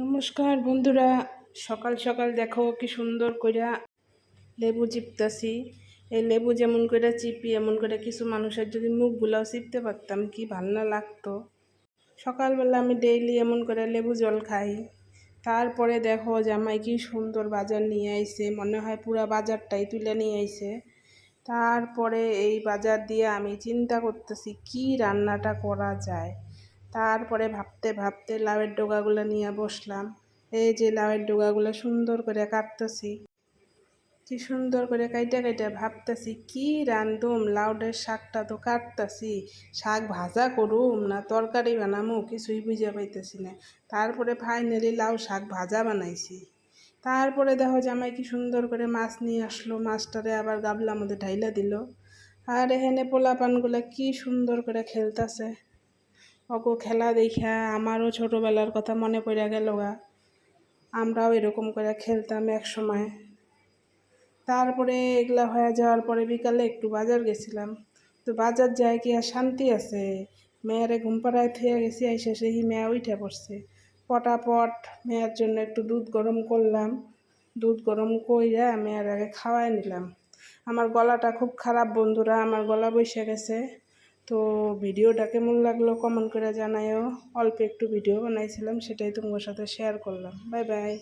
নমস্কার বন্ধুরা। সকাল সকাল দেখো কি সুন্দর কইরা লেবু চিপতাছি। এই লেবু যেমন করে চিপি এমন করে কিছু মানুষের যদি মুখগুলাও চিপতে পারতাম কি ভালো না লাগতো। সকালবেলা আমি ডেইলি এমন করে লেবু জল খাই। তারপরে দেখো জামাই কি সুন্দর বাজার নিয়ে আইছে, মনে হয় পুরা বাজারটাই তুলে নিয়ে আইছে। তারপরে এই বাজার দিয়ে আমি চিন্তা করতেছি কি রান্নাটা করা যায়। তারপরে ভাবতে ভাবতে লাউয়ের ডগাগুলো নিয়ে বসলাম। এই যে লাউয়ের ডগাগুলো সুন্দর করে কাটতেছি, কি সুন্দর করে কাইটা কাইটা ভাবতেছি কি রান্ধুম। লাউডের শাকটা তো কাটতেছি, শাক ভাজা করুম না তরকারি বানামো কিছুই বুঝে পাইতেছি না। তারপরে ফাইনালি লাউ শাক ভাজা বানাইছি। তারপরে দেখো জামাই কি সুন্দর করে মাছ নিয়ে আসলো, মাছটারে আবার গাবলার মধ্যে ঢাইলা দিল। আর এখানে পোলাপানগুলো কি সুন্দর করে খেলতেছে। অগো খেলা দেখা আমারও ছোটোবেলার কথা মনে পড়ে গেল গা। আমরাও এরকম করে খেলতাম এক সময়। তারপরে এগুলা হয়ে যাওয়ার পরে বিকালে একটু বাজার গেছিলাম। তো বাজার যায় কি আর শান্তি আছে। মেয়েরে ঘুম পাড়ায় থুয়ে গেছি, এসে সেই মেয়ে উঠে পড়ছে। পটাপট মেয়ের জন্য একটু দুধ গরম করলাম। দুধ গরম কইরা মেয়ের আগে খাওয়াই নিলাম। আমার গলাটা খুব খারাপ বন্ধুরা, আমার গলা বসে গেছে। তো ভিডিওটা কেমন লাগলো কমেন্ট করে জানাইও। অল্প একটু ভিডিও বানাইছিলাম, সেটাই তোমার সাথে শেয়ার করলাম। Bye bye.